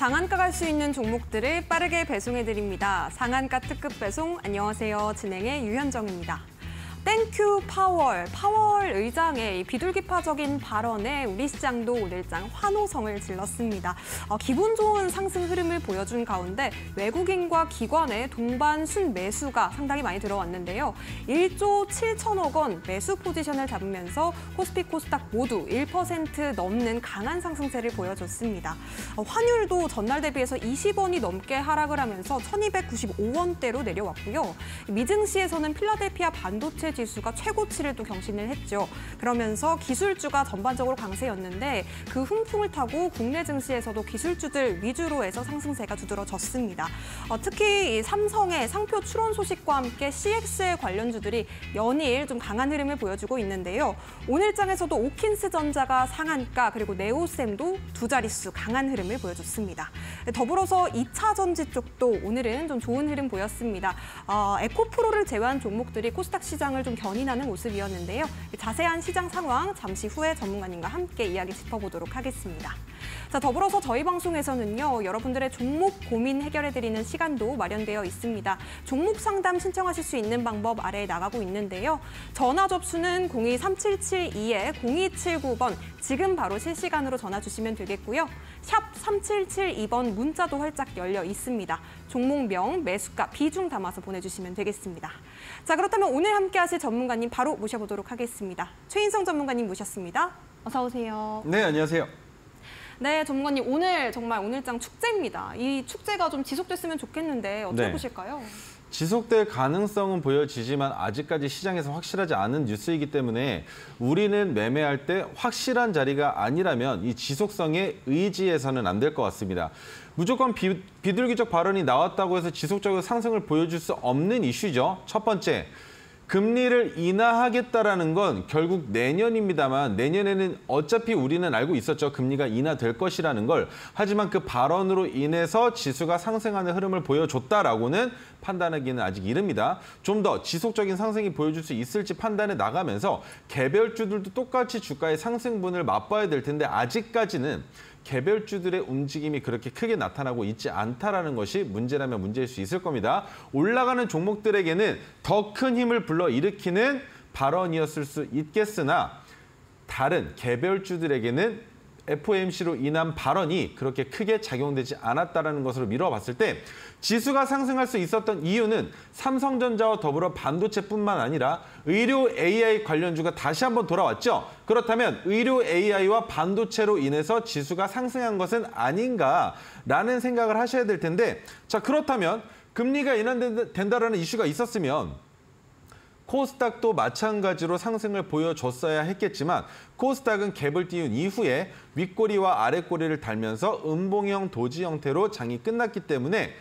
상한가 갈 수 있는 종목들을 빠르게 배송해드립니다. 상한가 특급 배송, 안녕하세요. 진행의 유현정입니다. 땡큐 파월 의장의 비둘기파적인 발언에 우리 시장도 오늘장 환호성을 질렀습니다. 기분 좋은 상승 흐름을 보여준 가운데 외국인과 기관의 동반 순매수가 상당히 많이 들어왔는데요. 1조 7천억 원 매수 포지션을 잡으면서 코스피 코스닥 모두 1% 넘는 강한 상승세를 보여줬습니다. 환율도 전날 대비해서 20원이 넘게 하락을 하면서 1295원대로 내려왔고요. 미증시에서는 필라델피아 반도체 지수가 최고치를 또 경신을 했죠. 그러면서 기술주가 전반적으로 강세였는데 그 훈풍을 타고 국내 증시에서도 기술주들 위주로 해서 상승세가 두드러졌습니다. 특히 이 삼성의 상표 출원 소식과 함께 CXL 관련주들이 연일 좀 강한 흐름을 보여주고 있는데요. 오늘장에서도 오킨스 전자가 상한가 그리고 네오셈도 두 자릿수 강한 흐름을 보여줬습니다. 더불어서 2차 전지 쪽도 오늘은 좀 좋은 흐름 보였습니다. 에코프로를 제외한 종목들이 코스닥 시장을 좀 견인하는 모습이었는데요. 자세한 시장 상황 잠시 후에 전문가님과 함께 이야기 짚어보도록 하겠습니다. 자, 더불어서 저희 방송에서는요, 여러분들의 종목 고민 해결해드리는 시간도 마련되어 있습니다. 종목 상담 신청하실 수 있는 방법 아래에 나가고 있는데요. 전화 접수는 023772-0279번 지금 바로 실시간으로 전화 주시면 되겠고요. 샵 3772번 문자도 활짝 열려 있습니다. 종목명, 매수가, 비중 담아서 보내주시면 되겠습니다. 자, 그렇다면 오늘 함께 하실 전문가님 바로 모셔보도록 하겠습니다. 최인성 전문가님 모셨습니다. 어서 오세요. 네, 안녕하세요. 네, 전문가님 오늘 정말 오늘장 축제입니다. 이 축제가 좀 지속됐으면 좋겠는데 어떻게 보실까요? 지속될 가능성은 보여지지만 아직까지 시장에서 확실하지 않은 뉴스이기 때문에 우리는 매매할 때 확실한 자리가 아니라면 이 지속성에 의지해서는 안 될 것 같습니다. 무조건 비둘기적 발언이 나왔다고 해서 지속적으로 상승을 보여줄 수 없는 이슈죠. 첫 번째, 금리를 인하하겠다라는 건 결국 내년입니다만 내년에는 어차피 우리는 알고 있었죠. 금리가 인하될 것이라는 걸. 하지만 그 발언으로 인해서 지수가 상승하는 흐름을 보여줬다라고는 판단하기는 아직 이릅니다. 좀 더 지속적인 상승이 보여줄 수 있을지 판단해 나가면서 개별주들도 똑같이 주가의 상승분을 맛봐야 될 텐데 아직까지는 개별주들의 움직임이 그렇게 크게 나타나고 있지 않다라는 것이 문제라면 문제일 수 있을 겁니다. 올라가는 종목들에게는 더 큰 힘을 불러일으키는 발언이었을 수 있겠으나 다른 개별주들에게는 FOMC로 인한 발언이 그렇게 크게 작용되지 않았다는 것으로 미뤄봤을 때 지수가 상승할 수 있었던 이유는 삼성전자와 더불어 반도체뿐만 아니라 의료 AI 관련주가 다시 한번 돌아왔죠. 그렇다면 의료 AI와 반도체로 인해서 지수가 상승한 것은 아닌가라는 생각을 하셔야 될 텐데, 자, 그렇다면 금리가 인하된다라는 이슈가 있었으면 코스닥도 마찬가지로 상승을 보여줬어야 했겠지만 코스닥은 갭을 띄운 이후에 윗꼬리와 아랫꼬리를 달면서 음봉형 도지 형태로 장이 끝났기 때문에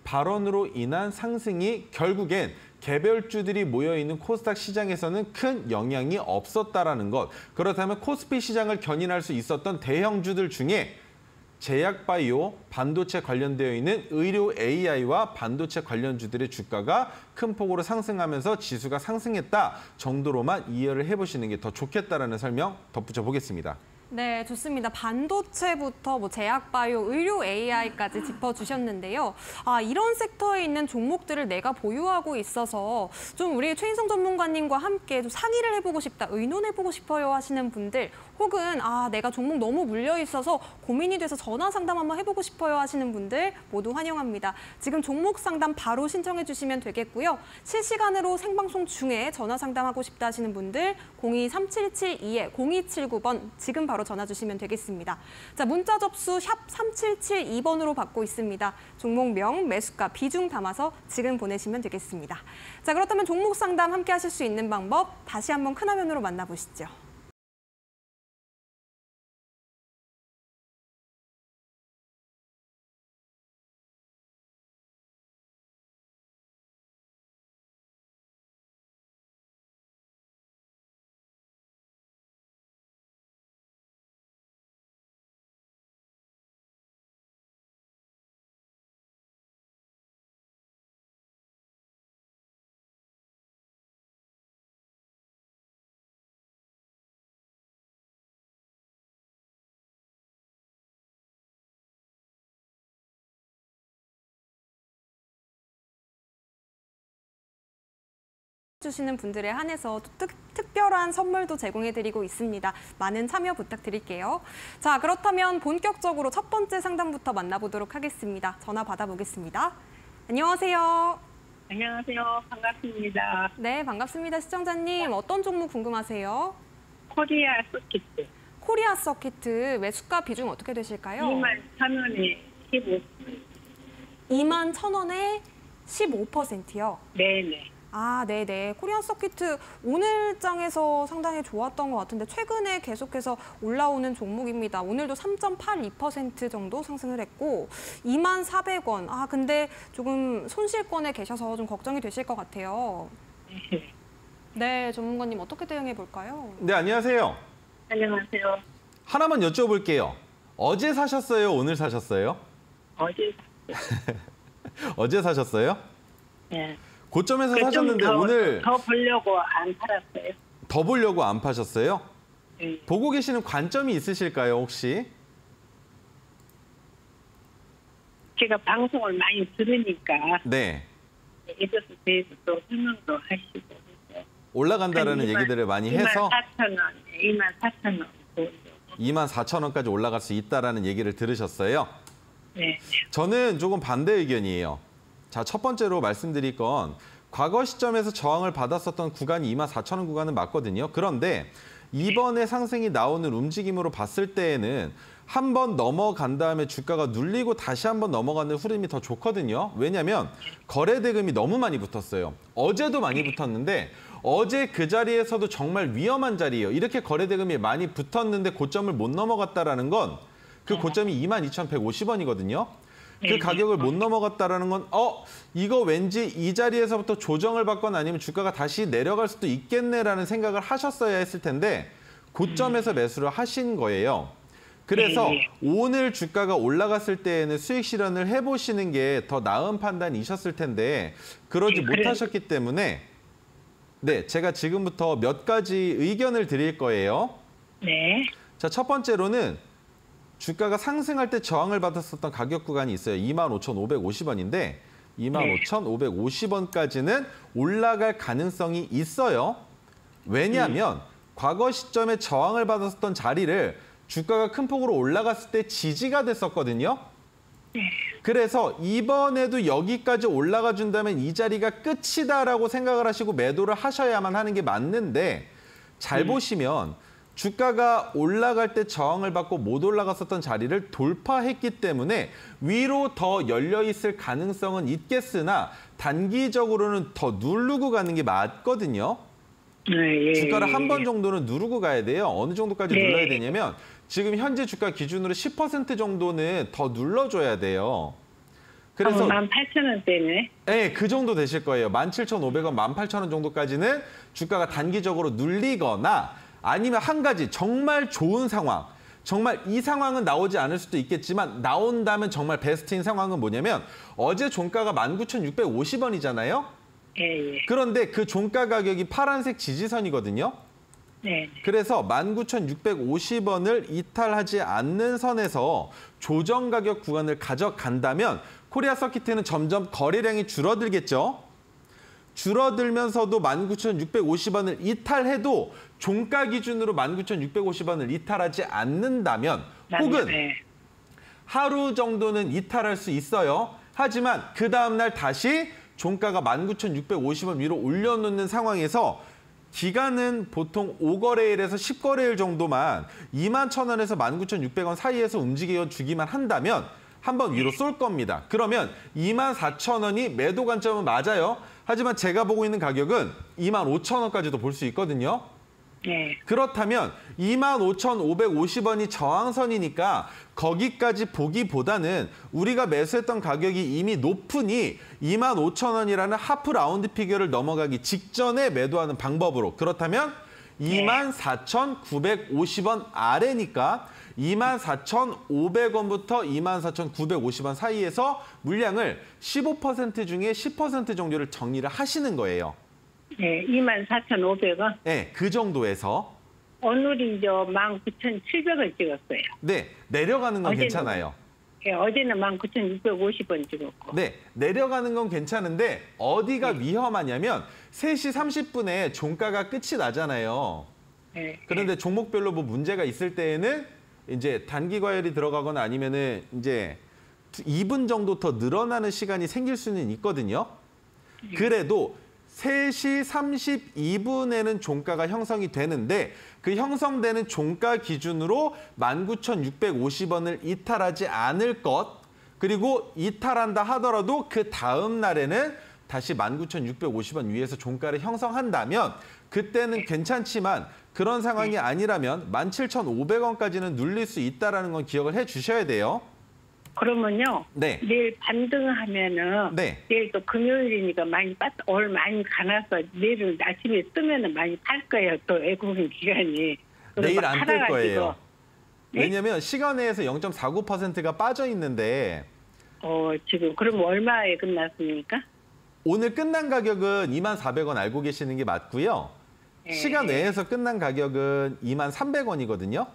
발언으로 인한 상승이 결국엔 개별주들이 모여있는 코스닥 시장에서는 큰 영향이 없었다라는 것. 그렇다면 코스피 시장을 견인할 수 있었던 대형주들 중에 제약바이오, 반도체 관련되어 있는 의료 AI와 반도체 관련주들의 주가가 큰 폭으로 상승하면서 지수가 상승했다 정도로만 이해를 해보시는 게 더 좋겠다라는 설명 덧붙여 보겠습니다. 네, 좋습니다. 반도체부터 제약바이오, 의료 AI까지 짚어주셨는데요. 이런 섹터에 있는 종목들을 내가 보유하고 있어서 좀 우리 최인성 전문가님과 함께 좀 상의를 해보고 싶다, 의논해보고 싶어요 하시는 분들, 혹은 내가 종목 너무 물려있어서 고민이 돼서 전화 상담 한번 해보고 싶어요 하시는 분들 모두 환영합니다. 지금 종목 상담 바로 신청해 주시면 되겠고요. 실시간으로 생방송 중에 전화 상담하고 싶다 하시는 분들 023772-0279번 지금 바로 전화 주시면 되겠습니다. 자, 문자 접수 샵 3772번으로 받고 있습니다. 종목명, 매수가, 비중 담아서 지금 보내시면 되겠습니다. 자, 그렇다면 종목 상담 함께 하실 수 있는 방법 다시 한번 큰 화면으로 만나보시죠. 주시는 분들에 한해서 또 특별한 선물도 제공해드리고 있습니다. 많은 참여 부탁드릴게요. 자, 그렇다면 본격적으로 첫 번째 상담부터 만나보도록 하겠습니다. 전화 받아보겠습니다. 안녕하세요. 안녕하세요. 반갑습니다. 네, 반갑습니다. 시청자님, 어떤 종목 궁금하세요? 코리아 서킷 코리아 서킷 매수가 비중 어떻게 되실까요? 21,000원에 15%. 21,000원에 15%요. 네네. 아, 네네. 코리안 서킷 오늘 장에서 상당히 좋았던 것 같은데 최근에 계속해서 올라오는 종목입니다. 오늘도 3.82% 정도 상승을 했고 24,000원. 아, 근데 조금 손실권에 계셔서 좀 걱정이 되실 것 같아요. 네, 전문가님 어떻게 대응해 볼까요? 네, 안녕하세요. 안녕하세요. 하나만 여쭤볼게요. 어제 사셨어요? 오늘 사셨어요? 어제 어제 사셨어요? 네. 고점에서 좀 사셨는데 오늘 더 보려고 안 팔았어요. 더 보려고 안 파셨어요? 네. 보고 계시는 관점이 있으실까요, 혹시? 제가 방송을 많이 들으니까 네. 이것에 대해서 또 설명도 하시고 그래서 올라간다라는 한 얘기들을 많이 해서 24,000원 보려고. 24,000원까지 올라갈 수 있다라는 얘기를 들으셨어요. 네. 저는 조금 반대 의견이에요. 자, 첫 번째로 말씀드릴 건 과거 시점에서 저항을 받았었던 구간이 24,000원 구간은 맞거든요. 그런데 이번에 상승이 나오는 움직임으로 봤을 때에는 한 번 넘어간 다음에 주가가 눌리고 다시 한 번 넘어가는 흐름이 더 좋거든요. 왜냐하면 거래 대금이 너무 많이 붙었어요. 어제도 많이 붙었는데 어제 그 자리에서도 정말 위험한 자리예요. 이렇게 거래 대금이 많이 붙었는데 고점을 못 넘어갔다라는 건 그 고점이 22,150원이거든요. 그 가격을 못 넘어갔다라는 건 이거 왠지 이 자리에서부터 조정을 받거나 아니면 주가가 다시 내려갈 수도 있겠네라는 생각을 하셨어야 했을 텐데 고점에서 매수를 하신 거예요. 그래서 오늘 주가가 올라갔을 때에는 수익 실현을 해보시는 게 더 나은 판단이셨을 텐데 그러지 못하셨기 때문에 네, 제가 지금부터 몇 가지 의견을 드릴 거예요. 네. 자, 첫 번째로는 주가가 상승할 때 저항을 받았었던 가격 구간이 있어요. 25,550원인데 25,550원까지는 올라갈 가능성이 있어요. 왜냐하면 과거 시점에 저항을 받았었던 자리를 주가가 큰 폭으로 올라갔을 때 지지가 됐었거든요. 그래서 이번에도 여기까지 올라가 준다면 이 자리가 끝이다라고 생각을 하시고 매도를 하셔야만 하는 게 맞는데 잘 보시면 주가가 올라갈 때 저항을 받고 못 올라갔었던 자리를 돌파했기 때문에 위로 더 열려있을 가능성은 있겠으나 단기적으로는 더 누르고 가는 게 맞거든요. 네, 주가를 한 번 정도는 누르고 가야 돼요. 어느 정도까지 눌러야 되냐면 지금 현재 주가 기준으로 10% 정도는 더 눌러줘야 돼요. 그래서 18,000원대네. 네, 그 정도 되실 거예요. 17,500원, 18,000원 정도까지는 주가가 단기적으로 눌리거나 아니면 한 가지 정말 좋은 상황, 정말 이 상황은 나오지 않을 수도 있겠지만 나온다면 정말 베스트인 상황은 뭐냐면 어제 종가가 19,650원이잖아요. 예. 그런데 그 종가 가격이 파란색 지지선이거든요. 네. 그래서 19,650원을 이탈하지 않는 선에서 조정 가격 구간을 가져간다면 코리아 서킷은 점점 거래량이 줄어들겠죠. 줄어들면서도 19,650원을 이탈해도 종가 기준으로 19,650원을 이탈하지 않는다면 혹은 하루 정도는 이탈할 수 있어요. 하지만 그 다음날 다시 종가가 19,650원 위로 올려놓는 상황에서 기간은 보통 5거래일에서 10거래일 정도만 21,000원에서 19,600원 사이에서 움직여 주기만 한다면 한번 위로 쏠 겁니다. 그러면 24,000원이 매도 관점은 맞아요. 하지만 제가 보고 있는 가격은 25,000원까지도 볼 수 있거든요. 네. 그렇다면 25,550원이 저항선이니까 거기까지 보기보다는 우리가 매수했던 가격이 이미 높으니 25,000원이라는 하프 라운드 피겨를 넘어가기 직전에 매도하는 방법으로 그렇다면 24,950원 아래니까 24,500원부터 24,950원 사이에서 물량을 15% 중에 10% 정도를 정리를 하시는 거예요. 네, 24,500원. 네, 그 정도에서. 오늘이 19,700원 찍었어요. 네, 내려가는 건 어제는 괜찮아요. 예, 어제는 19,650원 찍었고. 네, 내려가는 건 괜찮은데 어디가 위험하냐면 3시 30분에 종가가 끝이 나잖아요. 예, 그런데 종목별로 뭐 문제가 있을 때에는 이제 단기 과열이 들어가거나 아니면은 이제 2분 정도 더 늘어나는 시간이 생길 수는 있거든요. 그래도 3시 32분에는 종가가 형성이 되는데 그 형성되는 종가 기준으로 19,650원을 이탈하지 않을 것, 그리고 이탈한다 하더라도 그 다음 날에는 다시 19,650원 위에서 종가를 형성한다면 그때는 괜찮지만 그런 상황이 아니라면 17,500원까지는 눌릴 수 있다는 건 기억을 해 주셔야 돼요. 그러면요. 네. 내일 반등하면은 네. 내일 또 금요일이니까 오늘 많이 가나서 내일 아침에 뜨면은 많이 팔 거예요. 또 외국인 기관이. 내일 안 뜰 거예요. 네? 왜냐면 시간외에서 0.49%가 빠져 있는데 지금 그럼 얼마에 끝났습니까? 오늘 끝난 가격은 24,000원 알고 계시는 게 맞고요. 네. 시간 외에서 끝난 가격은 23,300원이거든요.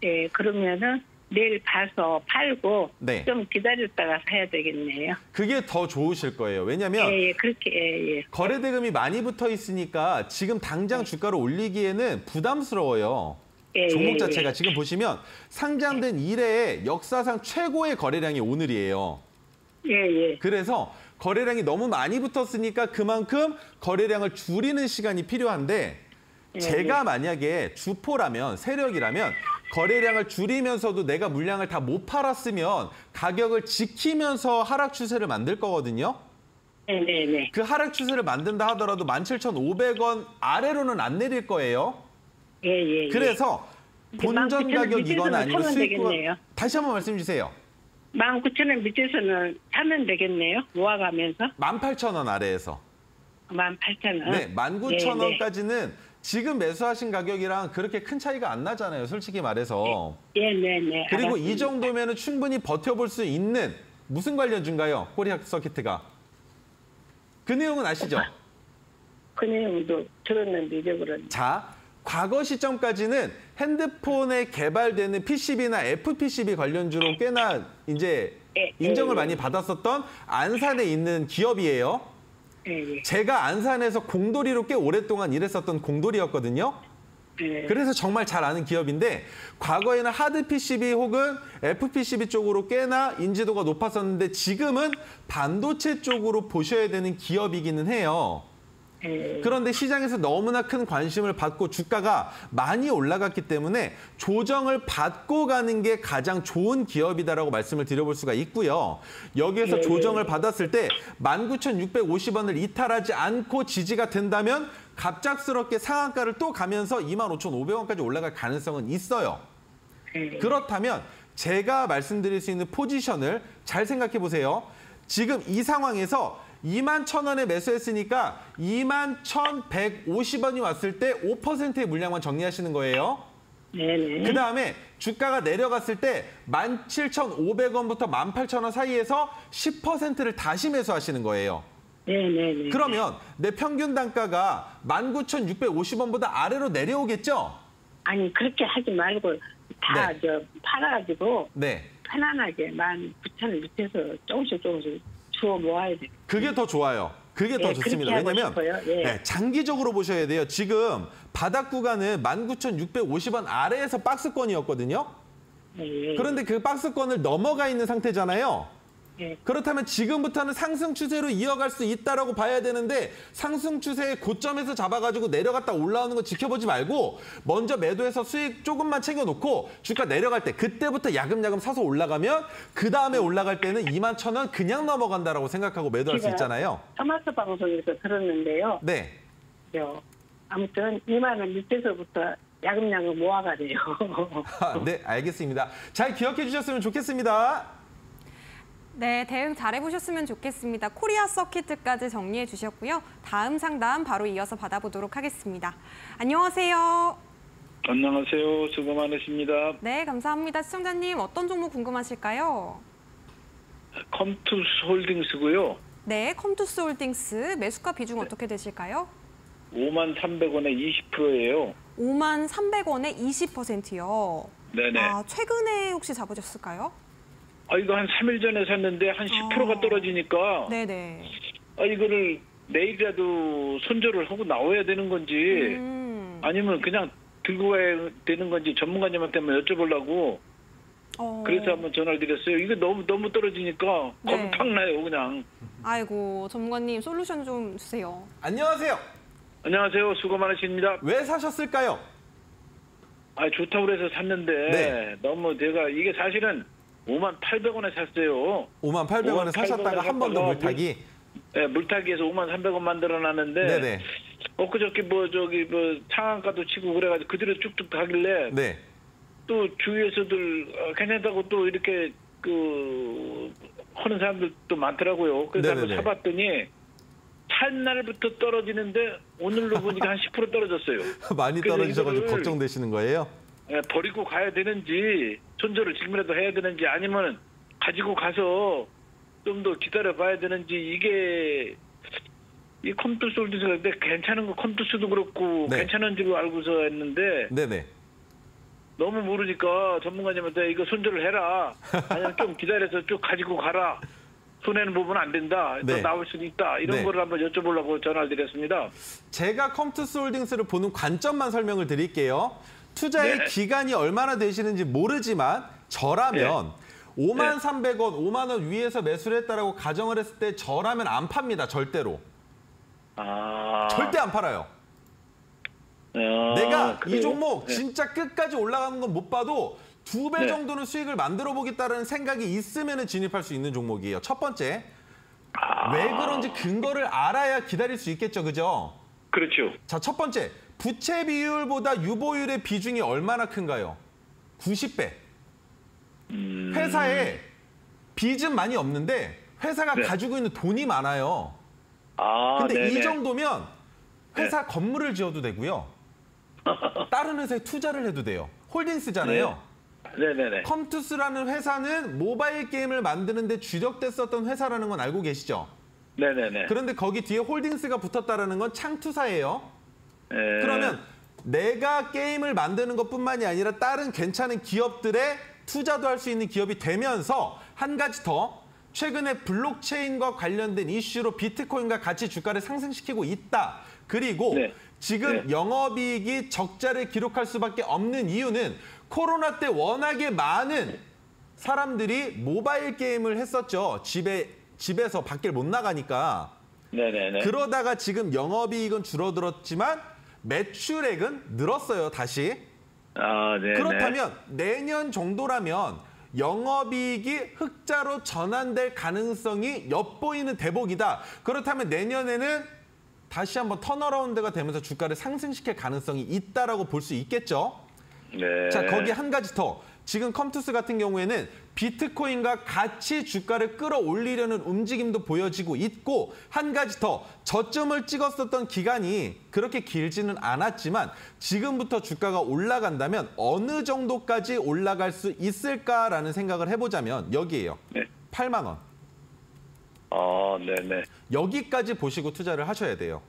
네, 그러면은 내일 봐서 팔고 네. 좀 기다렸다가 사야 되겠네요. 그게 더 좋으실 거예요. 왜냐면 예, 그렇게 예. 거래 대금이 많이 붙어 있으니까 지금 당장 주가를 올리기에는 부담스러워요. 예, 종목 예, 자체가 예. 지금 보시면 상장된 이래의 역사상 최고의 거래량이 오늘이에요. 예. 그래서 거래량이 너무 많이 붙었으니까 그만큼 거래량을 줄이는 시간이 필요한데 제가 만약에 주포라면 세력이라면 거래량을 줄이면서도 내가 물량을 다 못 팔았으면 가격을 지키면서 하락 추세를 만들 거거든요. 네. 그 하락 추세를 만든다 하더라도 17,500원 아래로는 안 내릴 거예요. 예. 그래서 본전 가격이거나 아니면 수익과 되겠네요. 다시 한번 말씀 주세요. 19,000원 밑에서는 사면 되겠네요. 모아가면서. 18,000원 아래에서. 18,000원. 네, 19,000원까지는 지금 매수하신 가격이랑 그렇게 큰 차이가 안 나잖아요. 솔직히 말해서. 네. 그리고 알았습니다. 이 정도면 충분히 버텨볼 수 있는 무슨 관련주인가요? 코리아 서키트가. 그 내용은 아시죠? 그 내용도 들었는데 잊어버렸네. 자, 과거 시점까지는 핸드폰에 개발되는 PCB나 FPCB 관련주로 꽤나 이제 인정을 많이 받았었던 안산에 있는 기업이에요. 예. 제가 안산에서 공돌이로 꽤 오랫동안 일했었던 공돌이였거든요. 그래서 정말 잘 아는 기업인데 과거에는 하드 PCB 혹은 FPCB 쪽으로 꽤나 인지도가 높았었는데 지금은 반도체 쪽으로 보셔야 되는 기업이기는 해요. 그런데 시장에서 너무나 큰 관심을 받고 주가가 많이 올라갔기 때문에 조정을 받고 가는 게 가장 좋은 기업이다라고 말씀을 드려볼 수가 있고요. 여기에서 조정을 받았을 때 19,650원을 이탈하지 않고 지지가 된다면 갑작스럽게 상한가를 또 가면서 25,500원까지 올라갈 가능성은 있어요. 그렇다면 제가 말씀드릴 수 있는 포지션을 잘 생각해 보세요. 지금 이 상황에서 21,000원에 매수했으니까 21,150원이 왔을 때 5%의 물량만 정리하시는 거예요. 네네. 그 다음에 주가가 내려갔을 때 17,500원부터 18,000원 사이에서 10%를 다시 매수하시는 거예요. 네네. 그러면 내 평균 단가가 19,650원보다 아래로 내려오겠죠? 아니 그렇게 하지 말고 다 팔아가지고 네. 편안하게 19,000원 밑에서 조금씩 주워 모아야 돼. 그게 더 좋아요. 그게 더 좋습니다. 왜냐면 장기적으로 보셔야 돼요. 지금 바닥 구간은 19,650원 아래에서 박스권이었거든요. 그런데 그 박스권을 넘어가 있는 상태잖아요. 그렇다면 지금부터는 상승 추세로 이어갈 수 있다라고 봐야 되는데 상승 추세의 고점에서 잡아가지고 내려갔다 올라오는 거 지켜보지 말고 먼저 매도해서 수익 조금만 챙겨놓고 주가 내려갈 때 그때부터 야금야금 사서 올라가면 그 다음에 올라갈 때는 21,000원 그냥 넘어간다라고 생각하고 매도할 수 있잖아요. 토마토 방송에서 들었는데요. 네. 아무튼 2만 원 밑에서부터 야금야금 모아가래요. 네, 알겠습니다. 잘 기억해 주셨으면 좋겠습니다. 네, 대응 잘해보셨으면 좋겠습니다. 코리아 서키트까지 정리해 주셨고요. 다음 상담 바로 이어서 받아보도록 하겠습니다. 안녕하세요. 안녕하세요. 수고 많으십니다. 네, 감사합니다. 시청자님 어떤 종목 궁금하실까요? 컴투스 홀딩스고요. 네, 컴투스 홀딩스 매수가 비중 어떻게 되실까요? 53,300원에 20%예요. 53,300원에 20%요. 네네. 아, 최근에 혹시 잡으셨을까요? 이거 한 3일 전에 샀는데 한 10%가 떨어지니까 네네. 이거를 내일이라도 손절을 하고 나와야 되는 건지 아니면 그냥 들고 가야 되는 건지 전문가님한테 한번 여쭤보려고 그래서 한번 전화를 드렸어요. 이거 너무 떨어지니까 네. 겁이 팍 나요, 그냥. 아이고, 전문가님 솔루션 좀 주세요. 안녕하세요. 안녕하세요. 수고 많으십니다. 왜 사셨을까요? 좋다고 그래서 샀는데 네. 너무 제가 이게 사실은 58,000원에 샀어요. 58,000원에 사셨다가 한 번 더 물타기. 네, 물타기에서 53,000원 만들어놨는데 네네. 엊그저께 상한가도 치고 그래가지고 그대로 쭉쭉 가길래 네. 또 주위에서들 괜찮다고 또 이렇게 하는 사람들도 많더라고요. 그래서 한번 네네네. 사봤더니 첫날부터 떨어지는데 오늘로 보니까 한 10% 떨어졌어요. 많이 그래서 떨어지셔가지고 이거를 걱정되시는 거예요? 버리고 가야 되는지 손절을 지금이라도 해야 되는지 아니면 가지고 가서 좀 더 기다려 봐야 되는지 이게 이 컴투스 홀딩스가 근데 괜찮은 거 컴투스도 그렇고 네. 괜찮은 줄 알고서 했는데 네네. 너무 모르니까 전문가님한테 이거 손절을 해라. 아니면 좀 기다려서 쭉 가지고 가라. 손해는 보면 안 된다. 또 네. 나올 수도 있다. 이런 네. 거를 한번 여쭤보려고 전화를 드렸습니다. 제가 컴투스 홀딩스를 보는 관점만 설명을 드릴게요. 투자의 네. 기간이 얼마나 되시는지 모르지만 저라면 53,300원, 5만 원 위에서 매수를 했다라고 가정을 했을 때 저라면 안 팝니다. 절대로. 절대 안 팔아요. 내가 그래요? 이 종목 네. 진짜 끝까지 올라가는 건 못 봐도 2배 네. 정도는 수익을 만들어 보겠다는 생각이 있으면 진입할 수 있는 종목이에요. 첫 번째, 왜 그런지 근거를 알아야 기다릴 수 있겠죠. 그죠? 그렇죠. 자, 첫 번째, 부채 비율보다 유보율의 비중이 얼마나 큰가요? 90배. 회사에 빚은 많이 없는데 회사가 네. 가지고 있는 돈이 많아요. 근데 네네. 이 정도면 회사 건물을 지어도 되고요. 다른 회사에 투자를 해도 돼요. 홀딩스잖아요. 네네네. 컴투스라는 회사는 모바일 게임을 만드는데 주력됐었던 회사라는 건 알고 계시죠? 네네네. 그런데 거기 뒤에 홀딩스가 붙었다는 건 창투사예요. 네. 그러면 내가 게임을 만드는 것뿐만이 아니라 다른 괜찮은 기업들의 투자도 할 수 있는 기업이 되면서 한 가지 더 최근에 블록체인과 관련된 이슈로 비트코인과 같이 주가를 상승시키고 있다. 그리고 네. 지금 네. 영업이익이 적자를 기록할 수밖에 없는 이유는 코로나 때 워낙에 많은 사람들이 모바일 게임을 했었죠. 집에서 밖을 못 나가니까. 네네네. 그러다가 지금 영업이익은 줄어들었지만 매출액은 늘었어요, 다시. 네네. 그렇다면 내년 정도라면 영업이익이 흑자로 전환될 가능성이 엿보이는 대목이다. 그렇다면 내년에는 다시 한번 턴어라운드가 되면서 주가를 상승시킬 가능성이 있다라고 볼 수 있겠죠. 네. 자, 거기 한 가지 더. 지금 컴투스 같은 경우에는 비트코인과 같이 주가를 끌어올리려는 움직임도 보여지고 있고 한 가지 더. 저점을 찍었었던 기간이 그렇게 길지는 않았지만 지금부터 주가가 올라간다면 어느 정도까지 올라갈 수 있을까라는 생각을 해보자면 여기에요. 네. 8만 원. 네네. 여기까지 보시고 투자를 하셔야 돼요.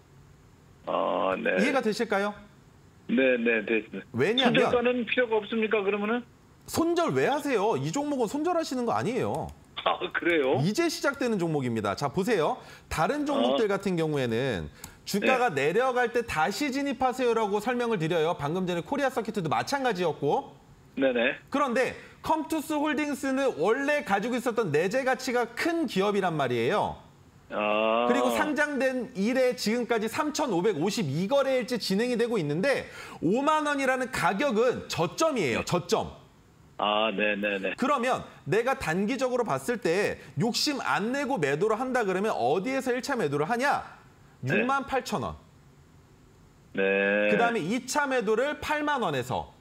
네. 이해가 되실까요? 네네. 네. 왜냐하면 손절가는 필요가 없습니까, 그러면은? 손절 왜 하세요? 이 종목은 손절하시는 거 아니에요. 그래요? 이제 시작되는 종목입니다. 자, 보세요. 다른 종목들 같은 경우에는 주가가 내려갈 때 다시 진입하세요라고 설명을 드려요. 방금 전에 코리아 서킷도 마찬가지였고. 네네. 그런데 컴투스 홀딩스는 원래 가지고 있었던 내재 가치가 큰 기업이란 말이에요. 그리고 상장된 이래 지금까지 3,552거래일째 진행이 되고 있는데 5만 원이라는 가격은 저점이에요. 저점. 네네네. 그러면 내가 단기적으로 봤을 때 욕심 안 내고 매도를 한다 그러면 어디에서 1차 매도를 하냐? 68,000원. 네. 그다음에 2차 매도를 8만 원에서.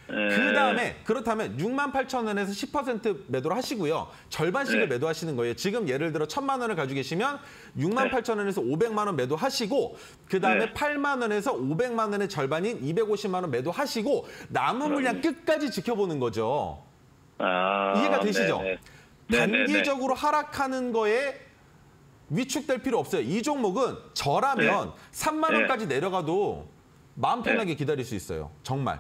그다음에 그렇다면 68,000원에서 10% 매도를 하시고요. 절반씩을 매도하시는 거예요. 지금 예를 들어 1,000만 원을 가지고 계시면 68,000원에서 500만 원 매도하시고 그다음에 8만 원에서 500만 원의 절반인 250만 원 매도하시고 남은 물량 끝까지 지켜보는 거죠. 이해가 되시죠? 네네. 단기적으로 하락하는 거에 위축될 필요 없어요. 이 종목은 저라면 3만 원까지 내려가도 마음 편하게 기다릴 수 있어요. 정말.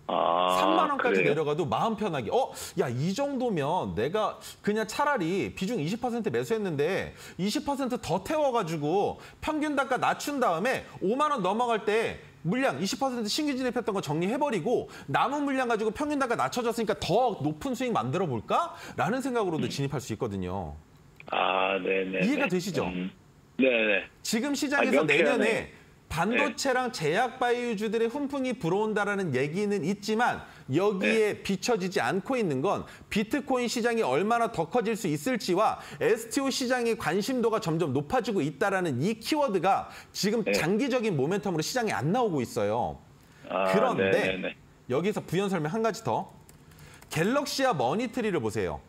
아, 3만 원까지 그래요? 내려가도 마음 편하게 야, 이 정도면 내가 그냥 차라리 비중 20% 매수했는데 20%더 태워가지고 평균 단가 낮춘 다음에 5만 원 넘어갈 때 물량 20% 신규 진입했던 거 정리해버리고 남은 물량 가지고 평균 단가 낮춰졌으니까 더 높은 수익 만들어 볼까? 라는 생각으로도 진입할 수 있거든요. 아, 네네. 이해가 되시죠? 네네. 지금 시장에서 몇 개야, 내년에 네. 반도체랑 제약 바이오주들의 훈풍이 불어온다라는 얘기는 있지만 여기에 비춰지지 않고 있는 건 비트코인 시장이 얼마나 더 커질 수 있을지와 STO 시장의 관심도가 점점 높아지고 있다라는 이 키워드가 지금 장기적인 모멘텀으로 시장에 안 나오고 있어요. 아, 그런데 네네네. 여기서 부연 설명 한 가지 더. 갤럭시와 머니트리를 보세요.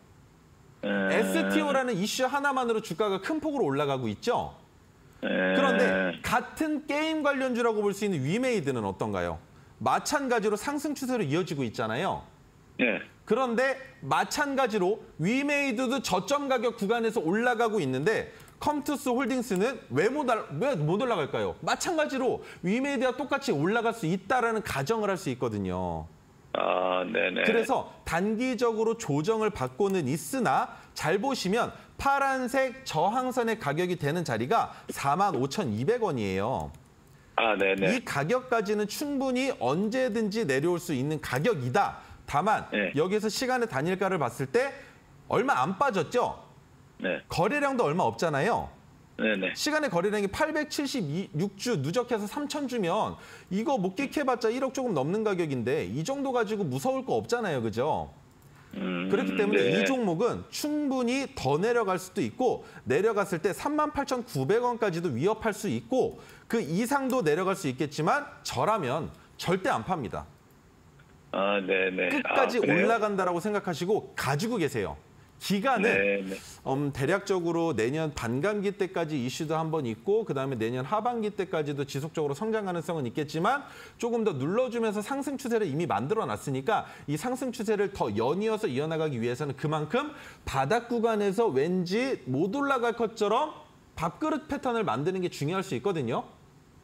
STO라는 이슈 하나만으로 주가가 큰 폭으로 올라가고 있죠. 그런데 같은 게임 관련주라고 볼 수 있는 위메이드는 어떤가요? 마찬가지로 상승 추세로 이어지고 있잖아요. 네. 그런데 마찬가지로 위메이드도 저점 가격 구간에서 올라가고 있는데 컴투스 홀딩스는 왜 못 올라갈까요? 마찬가지로 위메이드와 똑같이 올라갈 수 있다라는 가정을 할 수 있거든요. 아, 네네. 그래서 단기적으로 조정을 받고는 있으나 잘 보시면 파란색 저항선의 가격이 되는 자리가 45,200원이에요. 아, 네네. 이 가격까지는 충분히 언제든지 내려올 수 있는 가격이다. 다만 여기서 시간의 단일가를 봤을 때 얼마 안 빠졌죠? 네. 거래량도 얼마 없잖아요. 네네. 시간의 거래량이 876주 누적해서 3,000주면 이거 목격해봤자 1억 조금 넘는 가격인데 이 정도 가지고 무서울 거 없잖아요. 그죠? 그렇기 때문에 이 종목은 충분히 더 내려갈 수도 있고 내려갔을 때 38,900원까지도 위협할 수 있고 그 이상도 내려갈 수 있겠지만 저라면 절대 안 팝니다. 아, 네네. 끝까지 그래요? 올라간다라고 생각하시고 가지고 계세요. 기간은 대략적으로 내년 반감기 때까지 이슈도 한번 있고 그다음에 내년 하반기 때까지도 지속적으로 성장 가능성은 있겠지만 조금 더 눌러주면서 상승 추세를 이미 만들어놨으니까 이 상승 추세를 더 연이어서 이어나가기 위해서는 그만큼 바닥 구간에서 왠지 못 올라갈 것처럼 밥그릇 패턴을 만드는 게 중요할 수 있거든요.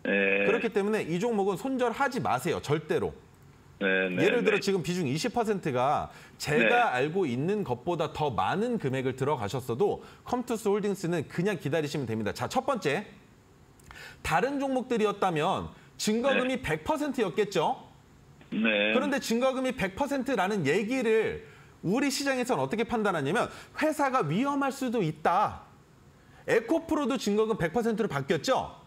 그렇기 때문에 이 종목은 손절하지 마세요. 절대로. 예를 들어 지금 비중 20%가 제가 알고 있는 것보다 더 많은 금액을 들어가셨어도 컴투스 홀딩스는 그냥 기다리시면 됩니다. 자, 첫 번째. 다른 종목들이었다면 증거금이 100%였겠죠? 그런데 증거금이 100%라는 얘기를 우리 시장에서는 어떻게 판단하냐면 회사가 위험할 수도 있다. 에코프로도 증거금 100%로 바뀌었죠?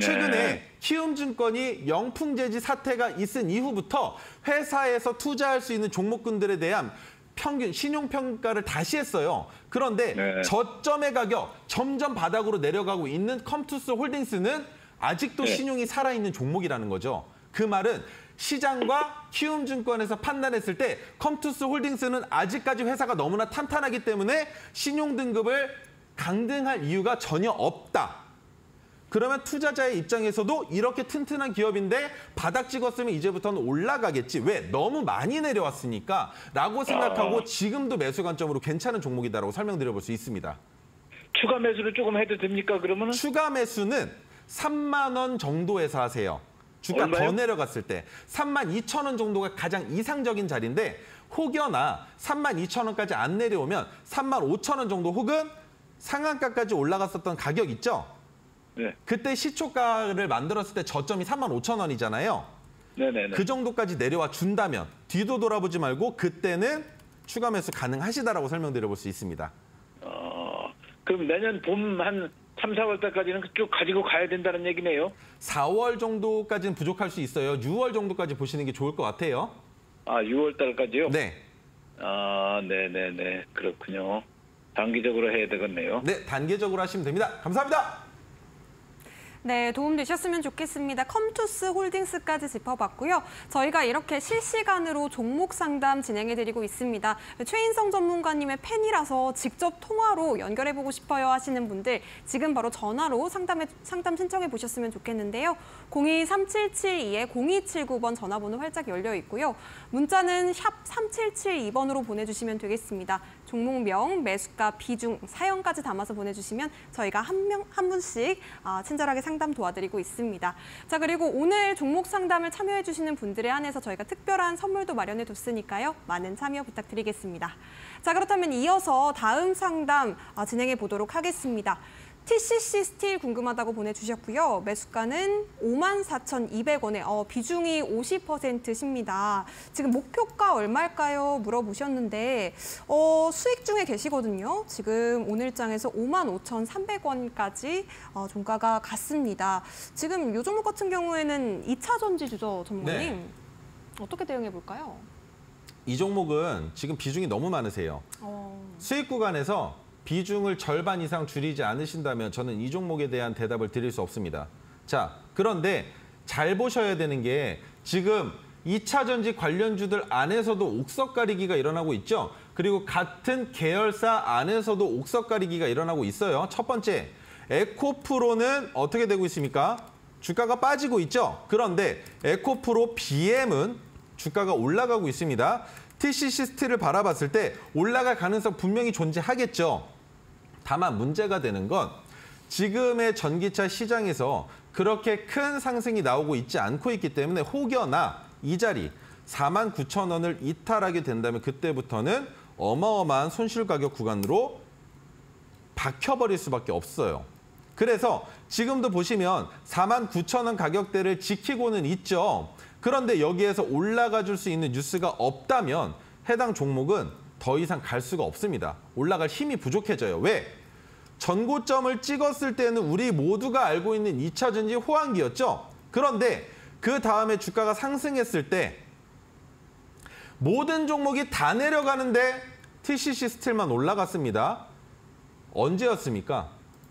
최근에 키움증권이 영풍재지 사태가 있은 이후부터 회사에서 투자할 수 있는 종목군들에 대한 평균 신용평가를 다시 했어요. 그런데 저점의 가격 점점 바닥으로 내려가고 있는 컴투스 홀딩스는 아직도 신용이 살아있는 종목이라는 거죠. 그 말은 시장과 키움증권에서 판단했을 때 컴투스 홀딩스는 아직까지 회사가 너무나 탄탄하기 때문에 신용등급을 강등할 이유가 전혀 없다. 그러면 투자자의 입장에서도 이렇게 튼튼한 기업인데 바닥 찍었으면 이제부터는 올라가겠지. 왜? 너무 많이 내려왔으니까 라고 생각하고 지금도 매수 관점으로 괜찮은 종목이다라고 설명드려볼 수 있습니다. 추가 매수를 조금 해도 됩니까, 그러면은? 추가 매수는 3만 원 정도에서 하세요. 주가 얼마요? 더 내려갔을 때 32,000원 정도가 가장 이상적인 자리인데 혹여나 32,000원까지 안 내려오면 35,000원 정도 혹은 상한가까지 올라갔었던 가격 있죠? 그때 시초가를 만들었을 때 저점이 35,000원이잖아요. 그 정도까지 내려와 준다면 뒤도 돌아보지 말고 그때는 추가 매수 가능하시다라고 설명드려볼 수 있습니다. 그럼 내년 봄 한 3, 4월 달까지는 쭉 가지고 가야 된다는 얘기네요. 4월 정도까지는 부족할 수 있어요. 6월 정도까지 보시는 게 좋을 것 같아요. 아, 6월 달까지요? 네. 아, 네네네. 그렇군요. 단기적으로 해야 되겠네요. 네, 단계적으로 하시면 됩니다. 감사합니다. 네, 도움되셨으면 좋겠습니다. 컴투스 홀딩스까지 짚어봤고요. 저희가 이렇게 실시간으로 종목 상담 진행해드리고 있습니다. 최인성 전문가님의 팬이라서 직접 통화로 연결해보고 싶어요 하시는 분들 지금 바로 전화로 상담 신청해 보셨으면 좋겠는데요. 02-3772-0279번 전화번호 활짝 열려 있고요. 문자는 샵 3772번으로 보내주시면 되겠습니다. 종목명, 매수가, 비중, 사연까지 담아서 보내주시면 저희가 한 분씩 친절하게 상담 상담 도와드리고 있습니다. 자, 그리고 오늘 종목 상담을 참여해 주시는 분들에 한해서 저희가 특별한 선물도 마련해 뒀으니까요. 많은 참여 부탁드리겠습니다. 자, 그렇다면 이어서 다음 상담 진행해 보도록 하겠습니다. TCC 스틸 궁금하다고 보내주셨고요. 매수가는 54,200원에 비중이 50%십니다. 지금 목표가 얼마일까요? 물어보셨는데 수익 중에 계시거든요. 지금 오늘장에서 55,300원까지 종가가 갔습니다. 지금 이 종목 같은 경우에는 2차 전지주죠, 전문가님. 네. 어떻게 대응해 볼까요? 이 종목은 지금 비중이 너무 많으세요. 수익 구간에서 비중을 절반 이상 줄이지 않으신다면 저는 이 종목에 대한 대답을 드릴 수 없습니다. 자, 그런데 잘 보셔야 되는 게 지금 2차 전지 관련주들 안에서도 옥석 가리기가 일어나고 있죠. 그리고 같은 계열사 안에서도 옥석 가리기가 일어나고 있어요. 첫 번째, 에코프로는 어떻게 되고 있습니까? 주가가 빠지고 있죠. 그런데 에코프로 BM은 주가가 올라가고 있습니다. TCC 스틸을 바라봤을 때 올라갈 가능성 분명히 존재하겠죠. 다만 문제가 되는 건 지금의 전기차 시장에서 그렇게 큰 상승이 나오고 있지 않고 있기 때문에 혹여나 이 자리 49,000원을 이탈하게 된다면 그때부터는 어마어마한 손실 가격 구간으로 박혀버릴 수밖에 없어요. 그래서 지금도 보시면 49,000원 가격대를 지키고는 있죠. 그런데 여기에서 올라가 줄 수 있는 뉴스가 없다면 해당 종목은 더 이상 갈 수가 없습니다. 올라갈 힘이 부족해져요. 왜? 전고점을 찍었을 때는 우리 모두가 알고 있는 2차 전지 호황기였죠. 그런데 그 다음에 주가가 상승했을 때 모든 종목이 다 내려가는데 TCC 스틸만 올라갔습니다. 언제였습니까?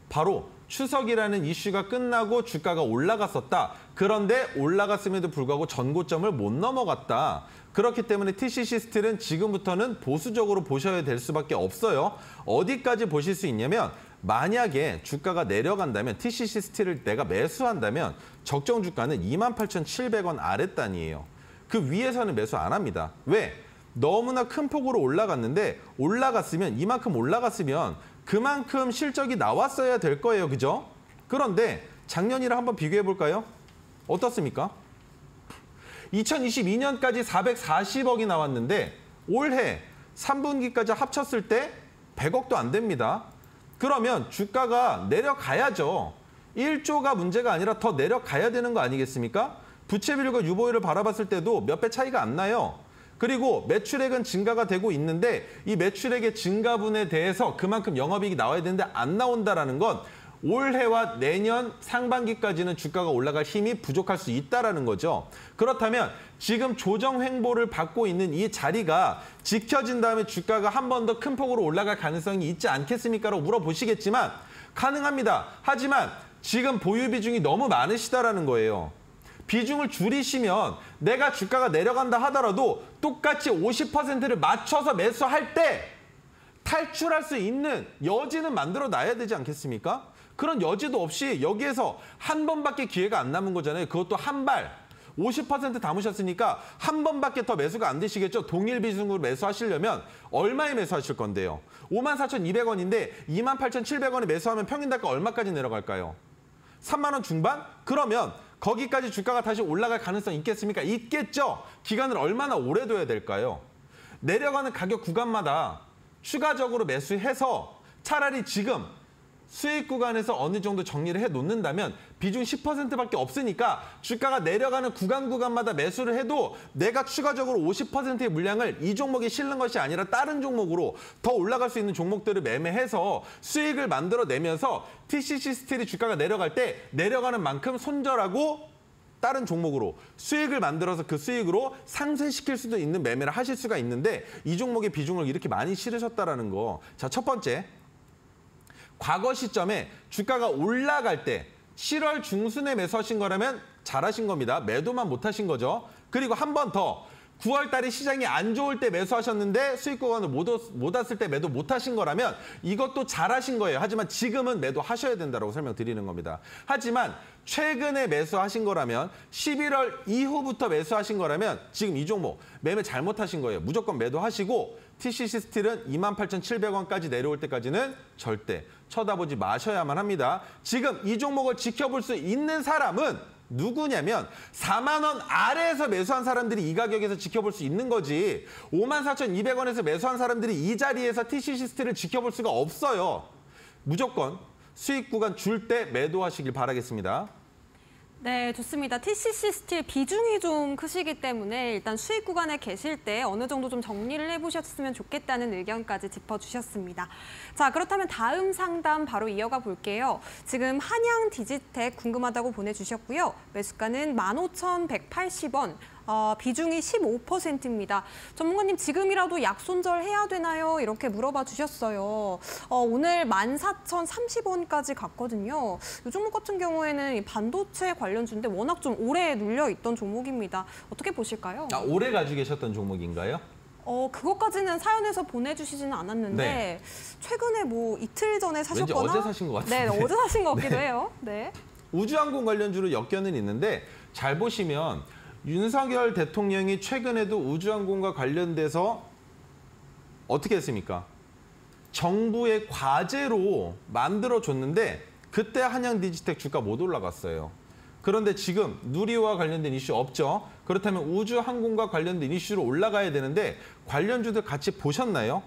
바로 추석이라는 이슈가 끝나고 주가가 올라갔었다. 그런데 올라갔음에도 불구하고 전고점을 못 넘어갔다. 그렇기 때문에 TCC 스틸은 지금부터는 보수적으로 보셔야 될 수밖에 없어요. 어디까지 보실 수 있냐면 만약에 주가가 내려간다면 TCC 스틸을 내가 매수한다면 적정 주가는 28,700원 아랫단이에요. 그 위에서는 매수 안 합니다. 왜? 너무나 큰 폭으로 올라갔는데 올라갔으면 이만큼 올라갔으면 그만큼 실적이 나왔어야 될 거예요. 그죠? 그런데 작년이랑 한번 비교해 볼까요? 어떻습니까? 2022년까지 440억이 나왔는데 올해 3분기까지 합쳤을 때 100억도 안 됩니다. 그러면 주가가 내려가야죠. 1조가 문제가 아니라 더 내려가야 되는 거 아니겠습니까? 부채 비율과 유보율을 바라봤을 때도 몇 배 차이가 안 나요. 그리고 매출액은 증가가 되고 있는데 이 매출액의 증가분에 대해서 그만큼 영업이익이 나와야 되는데 안 나온다는 건 올해와 내년 상반기까지는 주가가 올라갈 힘이 부족할 수 있다는 거죠. 그렇다면 지금 조정 횡보를 받고 있는 이 자리가 지켜진 다음에 주가가 한 번 더 큰 폭으로 올라갈 가능성이 있지 않겠습니까? 라고 물어보시겠지만 가능합니다. 하지만 지금 보유 비중이 너무 많으시다라는 거예요. 비중을 줄이시면 내가 주가가 내려간다 하더라도 똑같이 50%를 맞춰서 매수할 때 탈출할 수 있는 여지는 만들어 놔야 되지 않겠습니까? 그런 여지도 없이 여기에서 한 번밖에 기회가 안 남은 거잖아요. 그것도 한 발. 50% 담으셨으니까 한 번밖에 더 매수가 안 되시겠죠? 동일 비중으로 매수하시려면 얼마에 매수하실 건데요? 54,200원인데 28,700원에 매수하면 평균 단가 얼마까지 내려갈까요? 3만 원 중반? 그러면 거기까지 주가가 다시 올라갈 가능성이 있겠습니까? 있겠죠. 기간을 얼마나 오래 둬야 될까요? 내려가는 가격 구간마다 추가적으로 매수해서 차라리 지금 수익 구간에서 어느 정도 정리를 해놓는다면 비중 10%밖에 없으니까 주가가 내려가는 구간마다 매수를 해도 내가 추가적으로 50%의 물량을 이 종목에 실는 것이 아니라 다른 종목으로 더 올라갈 수 있는 종목들을 매매해서 수익을 만들어내면서 TCC 스틸이 주가가 내려갈 때 내려가는 만큼 손절하고 다른 종목으로 수익을 만들어서 그 수익으로 상쇄시킬 수도 있는 매매를 하실 수가 있는데 이 종목의 비중을 이렇게 많이 실으셨다는 거. 자, 첫 번째. 과거 시점에 주가가 올라갈 때 7월 중순에 매수하신 거라면 잘하신 겁니다. 매도만 못하신 거죠. 그리고 한 번 더 9월 달에 시장이 안 좋을 때 매수하셨는데 수익 구간을 못 왔을 때 매도 못하신 거라면 이것도 잘하신 거예요. 하지만 지금은 매도하셔야 된다고 설명드리는 겁니다. 하지만 최근에 매수하신 거라면 11월 이후부터 매수하신 거라면 지금 이 종목 매매 잘못하신 거예요. 무조건 매도하시고 TCC 스틸은 28,700원까지 내려올 때까지는 절대 쳐다보지 마셔야만 합니다. 지금 이 종목을 지켜볼 수 있는 사람은 누구냐면 4만 원 아래에서 매수한 사람들이 이 가격에서 지켜볼 수 있는 거지. 54,200원에서 매수한 사람들이 이 자리에서 TCC 스틸을 지켜볼 수가 없어요. 무조건 수익 구간 줄 때 매도하시길 바라겠습니다. 네, 좋습니다. TCC 스틸 비중이 좀 크시기 때문에 일단 수익 구간에 계실 때 어느 정도 좀 정리를 해보셨으면 좋겠다는 의견까지 짚어주셨습니다. 자, 그렇다면 다음 상담 바로 이어가 볼게요. 지금 한양 디지텍 궁금하다고 보내주셨고요. 매수가는 15,180원. 비중이 15%입니다. 전문가님, 지금이라도 약손절해야 되나요? 이렇게 물어봐 주셨어요. 오늘 14,030원까지 갔거든요. 이 종목 같은 경우에는 반도체 관련주인데 워낙 좀 오래 눌려 있던 종목입니다. 어떻게 보실까요? 오래 가지고 계셨던 종목인가요? 그것까지는 사연에서 보내주시지는 않았는데 네. 최근에 뭐 이틀 전에 사셨거나 왠지 어제 사신 것 같은데. 네, 어제 사신 것 같기도 네. 해요. 네. 우주항공 관련주로 엮여는 있는데 잘 보시면 윤석열 대통령이 최근에도 우주항공과 관련돼서 어떻게 했습니까? 정부의 과제로 만들어줬는데 그때 한양 디지텍 주가 못 올라갔어요. 그런데 지금 누리호와 관련된 이슈 없죠? 그렇다면 우주항공과 관련된 이슈로 올라가야 되는데 관련주들 같이 보셨나요?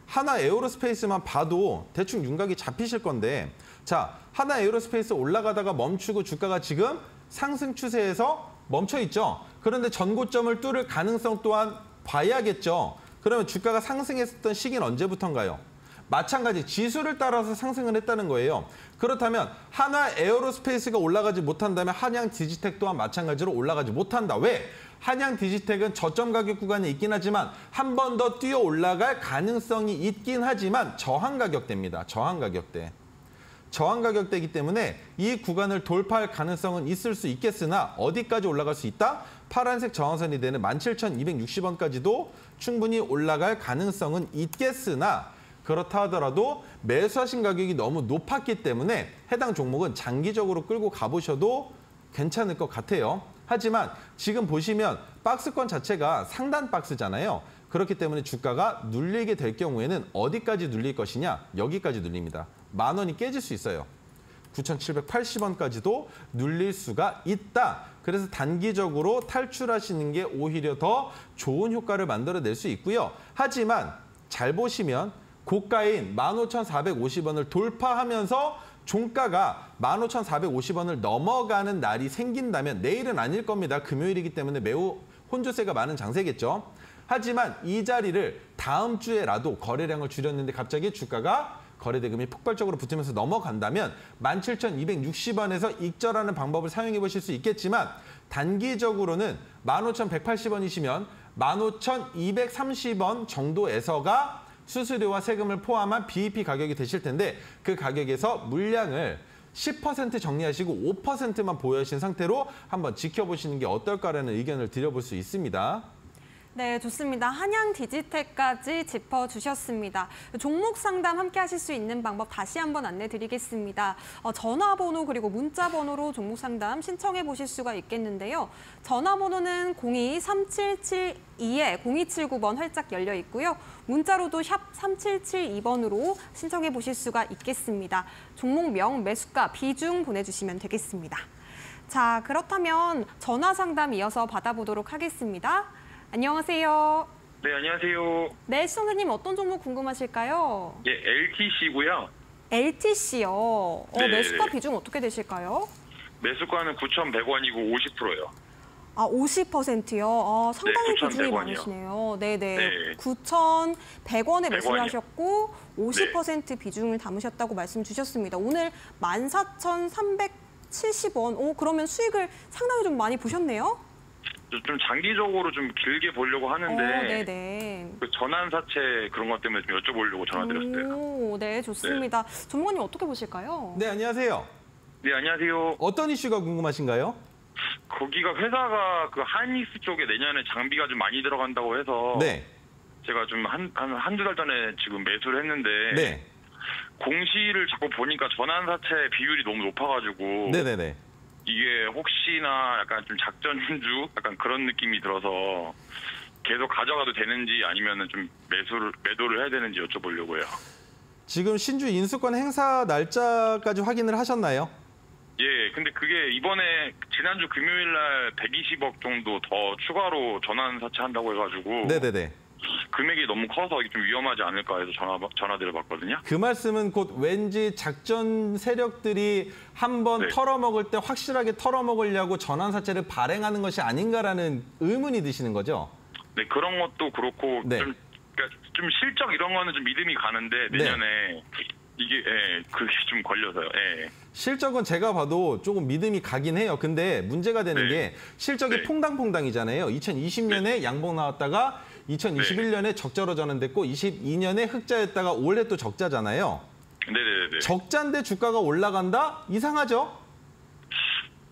하나 에어로스페이스만 봐도 대충 윤곽이 잡히실 건데 자, 하나 에어로스페이스 올라가다가 멈추고 주가가 지금 상승 추세에서 멈춰 있죠. 그런데 전고점을 뚫을 가능성 또한 봐야겠죠. 그러면 주가가 상승했었던 시기는 언제부터인가요? 마찬가지 지수를 따라서 상승을 했다는 거예요. 그렇다면 한화 에어로스페이스가 올라가지 못한다면 한양 디지텍 또한 마찬가지로 올라가지 못한다. 왜? 한양 디지텍은 저점 가격 구간에 있긴 하지만 한 번 더 뛰어 올라갈 가능성이 있긴 하지만 저항 가격대입니다. 저항 가격대. 저항 가격대이기 때문에 이 구간을 돌파할 가능성은 있을 수 있겠으나 어디까지 올라갈 수 있다? 파란색 저항선이 되는 17,260원까지도 충분히 올라갈 가능성은 있겠으나 그렇다 하더라도 매수하신 가격이 너무 높았기 때문에 해당 종목은 장기적으로 끌고 가보셔도 괜찮을 것 같아요. 하지만 지금 보시면 박스권 자체가 상단 박스잖아요. 그렇기 때문에 주가가 눌리게 될 경우에는 어디까지 눌릴 것이냐? 여기까지 눌립니다. 10,000원이 깨질 수 있어요. 9,780원까지도 눌릴 수가 있다. 그래서 단기적으로 탈출하시는 게 오히려 더 좋은 효과를 만들어낼 수 있고요. 하지만 잘 보시면 고가인 15,450원을 돌파하면서 종가가 15,450원을 넘어가는 날이 생긴다면 내일은 아닐 겁니다. 금요일이기 때문에 매우 혼조세가 많은 장세겠죠. 하지만 이 자리를 다음 주에라도 거래량을 줄였는데 갑자기 주가가 거래대금이 폭발적으로 붙으면서 넘어간다면 17,260원에서 익절하는 방법을 사용해 보실 수 있겠지만 단기적으로는 15,180원이시면 15,230원 정도에서가 수수료와 세금을 포함한 BEP 가격이 되실 텐데 그 가격에서 물량을 10% 정리하시고 5%만 보유하신 상태로 한번 지켜보시는 게 어떨까라는 의견을 드려볼 수 있습니다. 네, 좋습니다. 한양 디지텍까지 짚어주셨습니다. 종목 상담 함께 하실 수 있는 방법 다시 한번 안내드리겠습니다. 전화번호 그리고 문자번호로 종목 상담 신청해 보실 수가 있겠는데요. 전화번호는 02-3772-0279번 활짝 열려 있고요. 문자로도 샵 3772번으로 신청해 보실 수가 있겠습니다. 종목명, 매수가, 비중 보내주시면 되겠습니다. 자, 그렇다면 전화 상담 이어서 받아보도록 하겠습니다. 안녕하세요. 네, 안녕하세요. 네, 시청자님 어떤 종목 궁금하실까요? 예, LTC고요. LTC요. 네, 매수가 네. 비중 어떻게 되실까요? 매수가는 9,100원이고 50%예요. 50%요. 상당히 네, 비중이 9,100원이요. 많으시네요. 네네. 네. 9,100원에 매수를 100원이요. 하셨고 50% 비중을 담으셨다고 말씀 주셨습니다. 오늘 14,370원. 그러면 수익을 상당히 좀 많이 보셨네요? 좀 장기적으로 좀 길게 보려고 하는데 네네. 그 전환사채 그런 것 때문에 좀 여쭤보려고 전화드렸어요. 네, 좋습니다. 전문가님 어떻게 보실까요? 네, 안녕하세요. 네, 안녕하세요. 어떤 이슈가 궁금하신가요? 거기가 회사가 그 하이닉스 쪽에 내년에 장비가 좀 많이 들어간다고 해서 네. 제가 좀 한두 달 전에 지금 매수를 했는데 네. 공시를 자꾸 보니까 전환사채 비율이 너무 높아가지고 네네네. 이게 혹시나 약간 좀 작전주 약간 그런 느낌이 들어서 계속 가져가도 되는지 아니면은 좀 매도를 해야 되는지 여쭤보려고요. 지금 신주 인수권 행사 날짜까지 확인을 하셨나요? 예, 근데 그게 이번에 지난주 금요일 날 120억 정도 더 추가로 전환 사채한다고 해가지고 네네네. 금액이 너무 커서 이게 좀 위험하지 않을까 해서 전화드려봤거든요. 그 말씀은 곧 왠지 작전 세력들이 한번 네. 털어먹을 때 확실하게 털어먹으려고 전환사채를 발행하는 것이 아닌가라는 의문이 드시는 거죠? 네, 그런 것도 그렇고 네. 그러니까 좀 실적 이런 거는 좀 믿음이 가는데 내년에 이게 그게 좀 걸려서요. 예. 실적은 제가 봐도 조금 믿음이 가긴 해요. 근데 문제가 되는 게 실적이 네. 퐁당퐁당이잖아요. 2020년에 양봉 나왔다가 2021년에 적자로 전환됐고 22년에 흑자였다가 올해 또 적자잖아요. 네네네. 적자인데 주가가 올라간다? 이상하죠?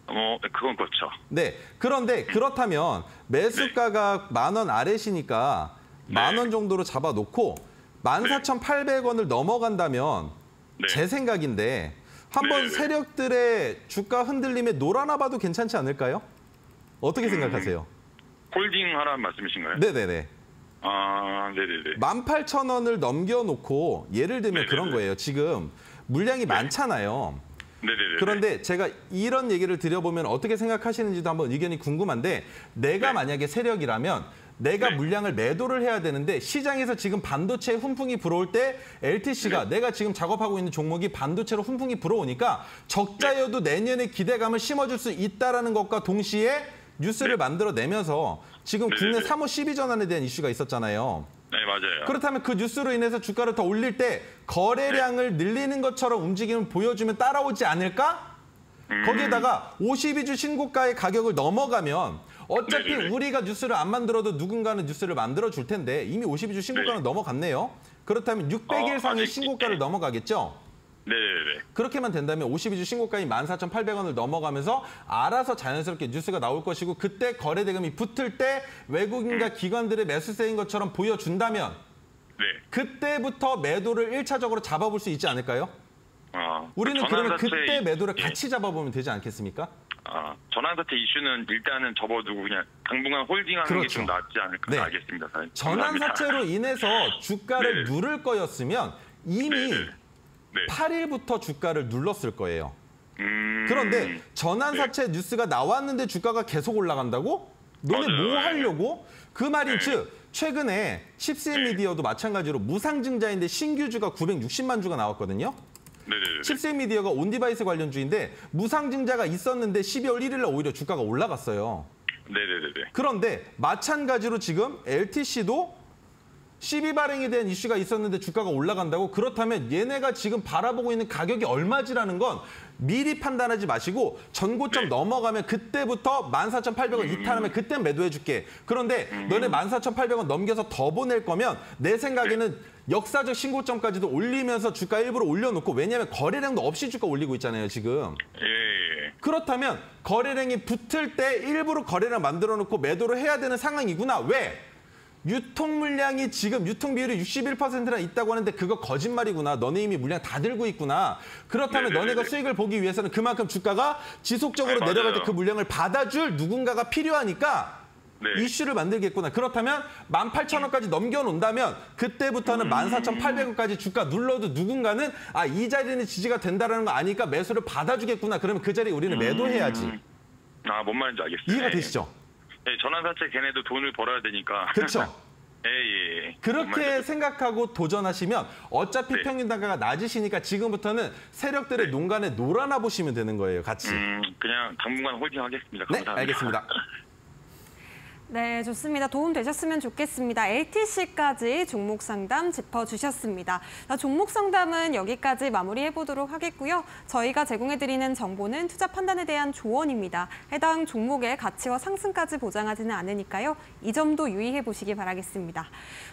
그건 그렇죠. 네. 그런데 그렇다면 매수가가 10,000원 아래시니까 네. 10,000원 정도로 잡아놓고 14,800원을 넘어간다면 네. 제 생각인데 한번 네. 세력들의 주가 흔들림에 놀아나 봐도 괜찮지 않을까요? 어떻게 생각하세요? 홀딩 하라는 말씀이신가요? 네네네. 아, 네네네. 18,000원을 넘겨놓고 예를 들면 네네네. 그런 거예요. 지금 물량이 많잖아요. 네네네. 그런데 제가 이런 얘기를 드려보면 어떻게 생각하시는지도 한번 의견이 궁금한데 내가 네. 만약에 세력이라면 내가 네. 물량을 매도를 해야 되는데 시장에서 지금 반도체 훈풍이 불어올 때 LTC가 내가 지금 작업하고 있는 종목이 반도체로 훈풍이 불어오니까 적자여도 내년에 기대감을 심어줄 수 있다는 것과 동시에 뉴스를 만들어내면서 지금 국내 네네네. 3호 12전환에 대한 이슈가 있었잖아요. 네, 맞아요. 그렇다면 그 뉴스로 인해서 주가를 더 올릴 때 거래량을 늘리는 것처럼 움직임을 보여주면 따라오지 않을까? 거기에다가 52주 신고가의 가격을 넘어가면 어차피 네네네. 우리가 뉴스를 안 만들어도 누군가는 뉴스를 만들어 줄 텐데 이미 52주 신고가는 네. 넘어갔네요. 그렇다면 600일 상의 아직- 신고가를 넘어가겠죠? 네네네. 그렇게만 된다면 52주 신고가인 14,800원을 넘어가면서 알아서 자연스럽게 뉴스가 나올 것이고 그때 거래 대금이 붙을 때 외국인과 기관들의 매수세인 것처럼 보여준다면 네. 그때부터 매도를 1차적으로 잡아볼 수 있지 않을까요? 우리는 그러면 그때 매도를 같이 잡아보면 되지 않겠습니까? 전환사채 이슈는 일단은 접어두고 그냥 당분간 홀딩하는 게 그렇죠. 좀 낫지 않을까. 네. 알겠습니다. 사장님. 전환사채로 인해서 주가를 네. 누를 거였으면 이미 네네. 네. 8일부터 주가를 눌렀을 거예요. 그런데 전환사채 뉴스가 나왔는데 주가가 계속 올라간다고? 너네 맞아요. 뭐 네. 하려고? 그 말인 네. 즉 최근에 칩스앤 미디어도 마찬가지로 무상증자인데 신규주가 960만 주가 나왔거든요. 네네네. 칩스앤 미디어가 온디바이스 관련주인데 무상증자가 있었는데 12월 1일 날 오히려 주가가 올라갔어요. 네네네. 그런데 마찬가지로 지금 LTC도 12 발행에 대한 이슈가 있었는데 주가가 올라간다고? 그렇다면 얘네가 지금 바라보고 있는 가격이 얼마지라는 건 미리 판단하지 마시고 전고점 넘어가면 그때부터 14,800원 이탈하면 그때 매도해줄게. 그런데 너네 14,800원 넘겨서 더 보낼 거면 내 생각에는 역사적 신고점까지도 올리면서 주가 일부러 올려놓고 왜냐하면 거래량도 없이 주가 올리고 있잖아요, 지금. 예. 그렇다면 거래량이 붙을 때 일부러 거래량 만들어놓고 매도를 해야 되는 상황이구나. 왜? 유통 물량이 지금 유통 비율이 61%나 있다고 하는데 그거 거짓말이구나. 너네 이미 물량 다 들고 있구나. 그렇다면 네네네네. 너네가 수익을 보기 위해서는 그만큼 주가가 지속적으로 네, 내려갈 때 맞아요. 그 물량을 받아줄 누군가가 필요하니까 네. 이슈를 만들겠구나. 그렇다면 18,000원까지 넘겨놓는다면 그때부터는 14,800원까지 주가 눌러도 누군가는 이 자리는 지지가 된다는 거 아니까 매수를 받아주겠구나. 그러면 그 자리에 우리는 매도해야지. 뭔 말인지 알겠습니다. 이해가 예. 되시죠? 네, 전환사채 걔네도 돈을 벌어야 되니까. 그렇죠? 예. 그렇게 생각하고 도전하시면 어차피 네. 평균 단가가 낮으시니까 지금부터는 세력들의 농간에 놀아나 보시면 되는 거예요, 같이. 그냥 당분간 홀딩하겠습니다. 네, 감사합니다. 알겠습니다. 네, 좋습니다. 도움 되셨으면 좋겠습니다. LTC까지 종목 상담 짚어주셨습니다. 종목 상담은 여기까지 마무리해보도록 하겠고요. 저희가 제공해드리는 정보는 투자 판단에 대한 조언입니다. 해당 종목의 가치와 상승까지 보장하지는 않으니까요. 이 점도 유의해보시기 바라겠습니다.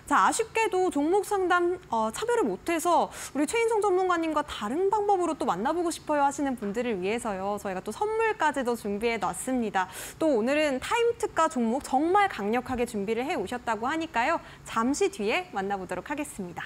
자, 아쉽게도 종목 상담 참여를 못해서 우리 최인성 전문가님과 다른 방법으로 또 만나보고 싶어요 하시는 분들을 위해서요. 저희가 또 선물까지도 준비해놨습니다. 또 오늘은 타임특가 종목 정말 강력하게 준비를 해오셨다고 하니까요. 잠시 뒤에 만나보도록 하겠습니다.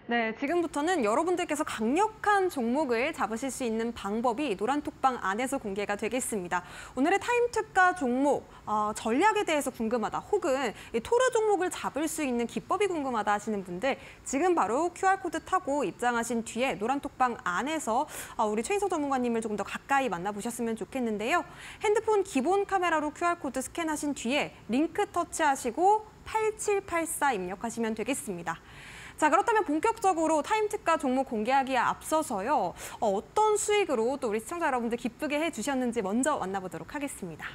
네, 지금부터는 여러분들께서 강력한 종목을 잡으실 수 있는 방법이 노란톡방 안에서 공개가 되겠습니다. 오늘의 타임특가 종목, 전략에 대해서 궁금하다, 혹은 이 토르 종목을 잡을 수 있는 기법이 궁금하다 하시는 분들 지금 바로 QR코드 타고 입장하신 뒤에 노란톡방 안에서 우리 최인석 전문가님을 조금 더 가까이 만나보셨으면 좋겠는데요. 핸드폰 기본 카메라로 QR코드 스캔하신 뒤에 링크 터치하시고 8784 입력하시면 되겠습니다. 자, 그렇다면 본격적으로 타임특가 종목 공개하기에 앞서서요. 어떤 수익으로 또 우리 시청자 여러분들 기쁘게 해주셨는지 먼저 만나보도록 하겠습니다.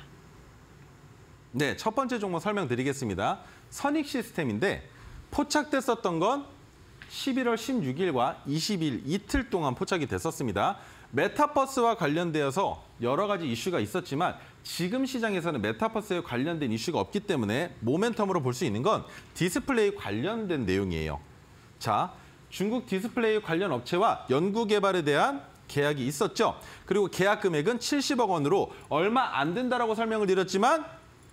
네, 첫 번째 종목 설명드리겠습니다. 선익시스템인데 포착됐었던 건 11월 16일과 20일 이틀 동안 포착이 됐었습니다. 메타버스와 관련되어서 여러 가지 이슈가 있었지만 지금 시장에서는 메타버스에 관련된 이슈가 없기 때문에 모멘텀으로 볼 수 있는 건 디스플레이 관련된 내용이에요. 자, 중국 디스플레이 관련 업체와 연구 개발에 대한 계약이 있었죠. 그리고 계약 금액은 70억 원으로 얼마 안 된다라고 설명을 드렸지만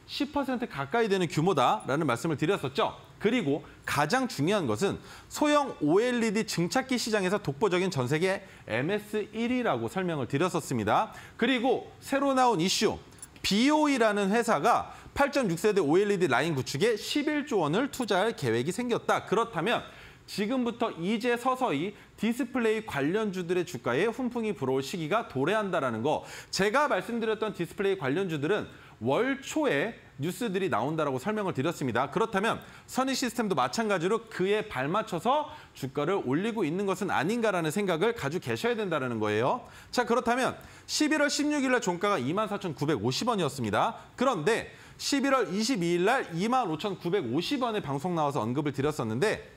10% 가까이 되는 규모다라는 말씀을 드렸었죠. 그리고 가장 중요한 것은 소형 OLED 증착기 시장에서 독보적인 전 세계 MS1위라고 설명을 드렸었습니다. 그리고 새로 나온 이슈, BOE라는 회사가 8.6세대 OLED 라인 구축에 11조 원을 투자할 계획이 생겼다. 그렇다면 지금부터 이제 서서히 디스플레이 관련주들의 주가에 훈풍이 불어올 시기가 도래한다는 거. 제가 말씀드렸던 디스플레이 관련주들은 월 초에 뉴스들이 나온다라고 설명을 드렸습니다. 그렇다면 선익시스템도 마찬가지로 그에 발맞춰서 주가를 올리고 있는 것은 아닌가라는 생각을 가지고 계셔야 된다는 거예요. 자, 그렇다면 11월 16일 날 종가가 24,950원이었습니다. 그런데 11월 22일 날 25,950원에 방송 나와서 언급을 드렸었는데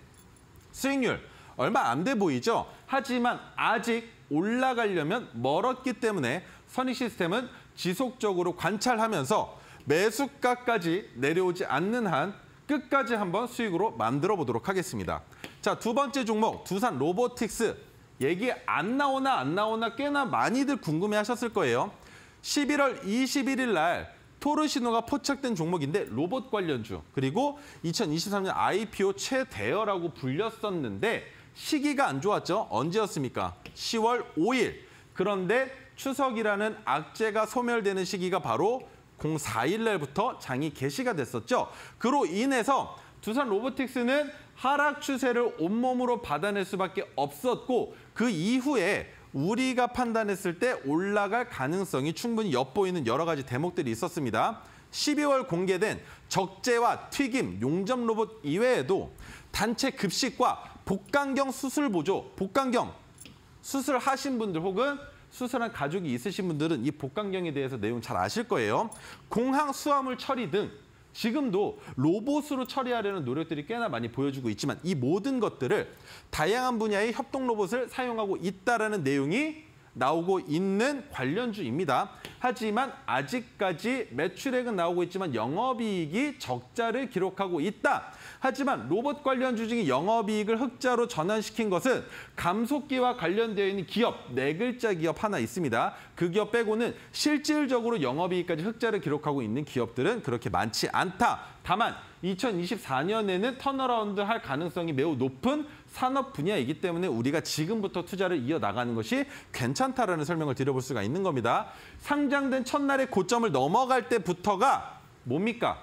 수익률 얼마 안 돼 보이죠? 하지만 아직 올라가려면 멀었기 때문에 선익시스템은 지속적으로 관찰하면서 매수가까지 내려오지 않는 한 끝까지 한번 수익으로 만들어 보도록 하겠습니다. 자, 두 번째 종목 두산 로보틱스. 얘기 안 나오나 꽤나 많이들 궁금해하셨을 거예요. 11월 21일 날 토르 신호가 포착된 종목인데 로봇 관련주, 그리고 2023년 IPO 최대어라고 불렸었는데 시기가 안 좋았죠. 언제였습니까? 10월 5일. 그런데 추석이라는 악재가 소멸되는 시기가 바로 04일 날부터 장이 개시가 됐었죠. 그로 인해서 두산 로보틱스는 하락 추세를 온몸으로 받아낼 수밖에 없었고 그 이후에 우리가 판단했을 때 올라갈 가능성이 충분히 엿보이는 여러 가지 대목들이 있었습니다. 12월 공개된 적재와 튀김, 용접 로봇 이외에도 단체 급식과 복강경 수술 보조, 복강경 수술하신 분들 혹은 수술한 가족이 있으신 분들은 이 복강경에 대해서 내용 잘 아실 거예요. 공항 수화물 처리 등 지금도 로봇으로 처리하려는 노력들이 꽤나 많이 보여주고 있지만 이 모든 것들을 다양한 분야의 협동 로봇을 사용하고 있다는 내용이 나오고 있는 관련주입니다. 하지만 아직까지 매출액은 나오고 있지만 영업이익이 적자를 기록하고 있다. 하지만 로봇 관련주 중에 영업이익을 흑자로 전환시킨 것은 감속기와 관련되어 있는 기업, 4글자 기업 하나 있습니다. 그 기업 빼고는 실질적으로 영업이익까지 흑자를 기록하고 있는 기업들은 그렇게 많지 않다. 다만 2024년에는 턴어라운드 할 가능성이 매우 높은 산업 분야이기 때문에 우리가 지금부터 투자를 이어나가는 것이 괜찮다라는 설명을 드려볼 수가 있는 겁니다. 상장된 첫날의 고점을 넘어갈 때부터가 뭡니까?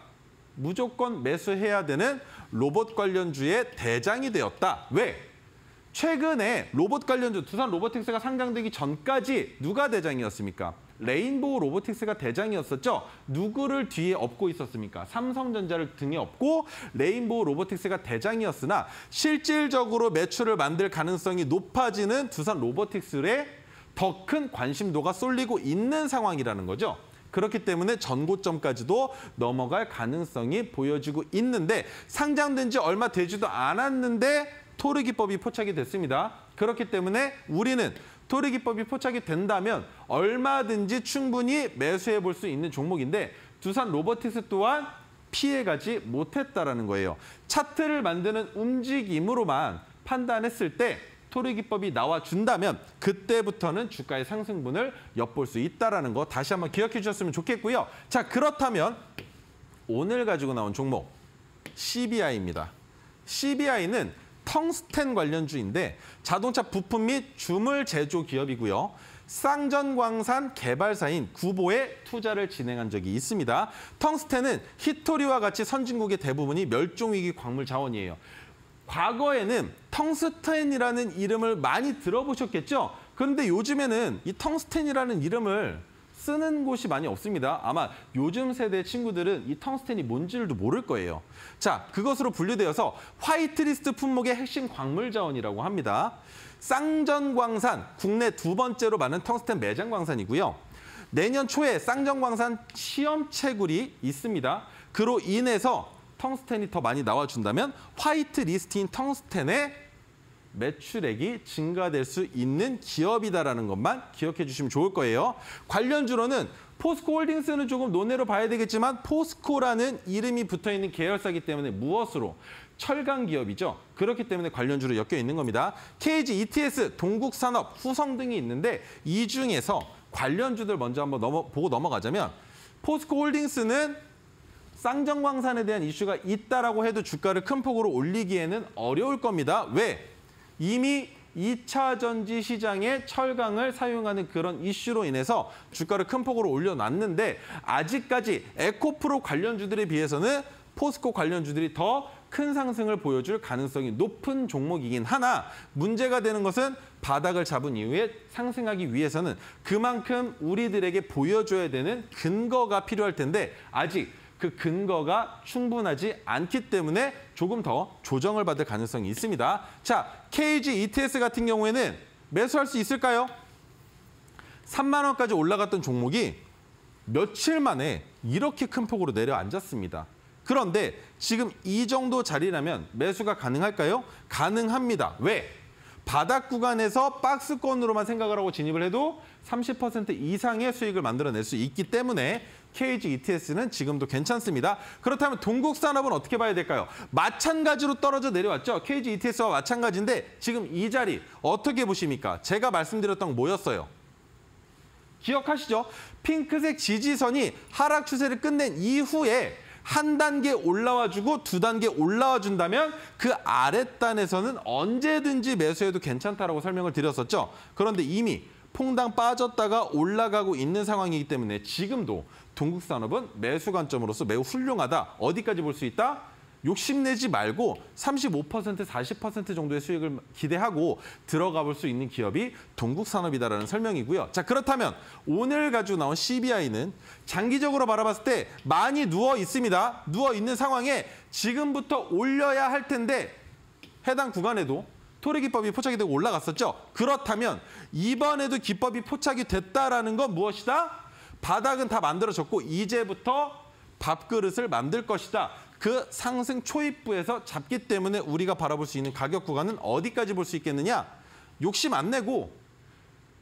무조건 매수해야 되는 로봇 관련주의 대장이 되었다. 왜? 최근에 로봇 관련주, 두산 로보틱스가 상장되기 전까지 누가 대장이었습니까? 레인보우 로보틱스가 대장이었었죠. 누구를 뒤에 업고 있었습니까? 삼성전자를 등에 업고 레인보우 로보틱스가 대장이었으나 실질적으로 매출을 만들 가능성이 높아지는 두산 로보틱스에 더 큰 관심도가 쏠리고 있는 상황이라는 거죠. 그렇기 때문에 전고점까지도 넘어갈 가능성이 보여지고 있는데 상장된 지 얼마 되지도 않았는데 토르 기법이 포착이 됐습니다. 그렇기 때문에 우리는 토르 기법이 포착이 된다면 얼마든지 충분히 매수해 볼 수 있는 종목인데 두산 로보틱스 또한 피해가지 못했다라는 거예요. 차트를 만드는 움직임으로만 판단했을 때 토르 기법이 나와준다면 그때부터는 주가의 상승분을 엿볼 수 있다는 거 다시 한번 기억해 주셨으면 좋겠고요. 자, 그렇다면 오늘 가지고 나온 종목 CBI입니다. CBI는 텅스텐 관련주인데 자동차 부품 및 주물 제조 기업이고요. 쌍전광산 개발사인 구보에 투자를 진행한 적이 있습니다. 텅스텐은 히토리와 같이 선진국의 대부분이 멸종위기 광물 자원이에요. 과거에는 텅스텐이라는 이름을 많이 들어보셨겠죠? 그런데 요즘에는 이 텅스텐이라는 이름을 쓰는 곳이 많이 없습니다. 아마 요즘 세대 친구들은 이 텅스텐이 뭔지도 모를 거예요. 자, 그것으로 분류되어서 화이트리스트 품목의 핵심 광물 자원이라고 합니다. 쌍전광산, 국내 2번째로 많은 텅스텐 매장 광산이고요. 내년 초에 쌍전광산 시험 채굴이 있습니다. 그로 인해서 텅스텐이 더 많이 나와준다면 화이트리스트인 텅스텐의 매출액이 증가될 수 있는 기업이다라는 것만 기억해 주시면 좋을 거예요. 관련주로는 포스코홀딩스는 조금 논외로 봐야 되겠지만 포스코라는 이름이 붙어있는 계열사이기 때문에 무엇으로? 철강 기업이죠. 그렇기 때문에 관련주로 엮여 있는 겁니다. KG, ETS, 동국산업, 후성 등이 있는데 이 중에서 관련주들 먼저 한번 보고 넘어가자면 포스코홀딩스는 쌍전광산에 대한 이슈가 있다라고 해도 주가를 큰 폭으로 올리기에는 어려울 겁니다. 왜? 이미 2차 전지 시장에 철강을 사용하는 그런 이슈로 인해서 주가를 큰 폭으로 올려놨는데 아직까지 에코프로 관련주들에 비해서는 포스코 관련주들이 더 큰 상승을 보여줄 가능성이 높은 종목이긴 하나 문제가 되는 것은 바닥을 잡은 이후에 상승하기 위해서는 그만큼 우리들에게 보여줘야 되는 근거가 필요할 텐데 아직 그 근거가 충분하지 않기 때문에 조금 더 조정을 받을 가능성이 있습니다. 자, KG ETS 같은 경우에는 매수할 수 있을까요? 3만 원까지 올라갔던 종목이 며칠 만에 이렇게 큰 폭으로 내려앉았습니다. 그런데 지금 이 정도 자리라면 매수가 가능할까요? 가능합니다. 왜? 바닥 구간에서 박스권으로만 생각을 하고 진입을 해도 30% 이상의 수익을 만들어낼 수 있기 때문에 KG ETS는 지금도 괜찮습니다. 그렇다면 동국산업은 어떻게 봐야 될까요? 마찬가지로 떨어져 내려왔죠. KG ETS와 마찬가지인데 지금 이 자리 어떻게 보십니까? 제가 말씀드렸던 건 뭐였어요? 기억하시죠? 핑크색 지지선이 하락 추세를 끝낸 이후에 한 단계 올라와주고 2단계 올라와준다면 그 아랫단에서는 언제든지 매수해도 괜찮다라고 설명을 드렸었죠. 그런데 이미 퐁당 빠졌다가 올라가고 있는 상황이기 때문에 지금도 동국산업은 매수 관점으로서 매우 훌륭하다. 어디까지 볼 수 있다? 욕심내지 말고 35%, 40% 정도의 수익을 기대하고 들어가 볼 수 있는 기업이 동국산업이다라는 설명이고요. 자, 그렇다면 오늘 가지고 나온 CBI는 장기적으로 바라봤을 때 많이 누워 있습니다. 누워 있는 상황에 지금부터 올려야 할 텐데 해당 구간에도 토리 기법이 포착이 되고 올라갔었죠. 그렇다면 이번에도 기법이 포착이 됐다라는 건 무엇이다? 바닥은 다 만들어졌고 이제부터 밥그릇을 만들 것이다. 그 상승 초입부에서 잡기 때문에 우리가 바라볼 수 있는 가격 구간은 어디까지 볼 수 있겠느냐? 욕심 안 내고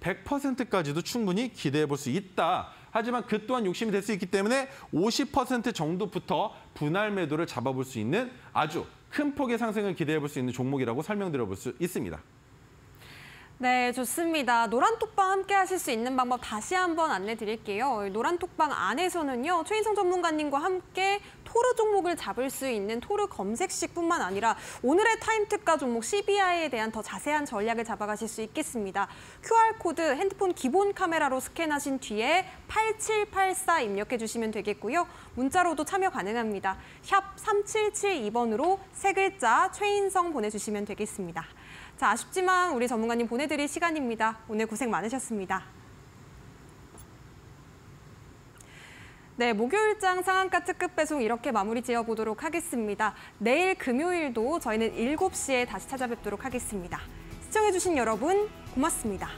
100%까지도 충분히 기대해 볼 수 있다. 하지만 그 또한 욕심이 될 수 있기 때문에 50% 정도부터 분할 매도를 잡아볼 수 있는 아주 큰 폭의 상승을 기대해 볼 수 있는 종목이라고 설명드려 볼 수 있습니다. 네, 좋습니다. 노란톡방 함께 하실 수 있는 방법 다시 한번 안내 드릴게요. 노란톡방 안에서는요, 최인성 전문가님과 함께 토르 종목을 잡을 수 있는 토르 검색식뿐만 아니라 오늘의 타임특가 종목 CBI에 대한 더 자세한 전략을 잡아가실 수 있겠습니다. QR코드 핸드폰 기본 카메라로 스캔하신 뒤에 8784 입력해 주시면 되겠고요. 문자로도 참여 가능합니다. 샵 3772번으로 세 글자 최인성 보내주시면 되겠습니다. 자, 아쉽지만 우리 전문가님 보내드릴 시간입니다. 오늘 고생 많으셨습니다. 네, 목요일장 상한가 특급 배송 이렇게 마무리 지어보도록 하겠습니다. 내일 금요일도 저희는 7시에 다시 찾아뵙도록 하겠습니다. 시청해주신 여러분 고맙습니다.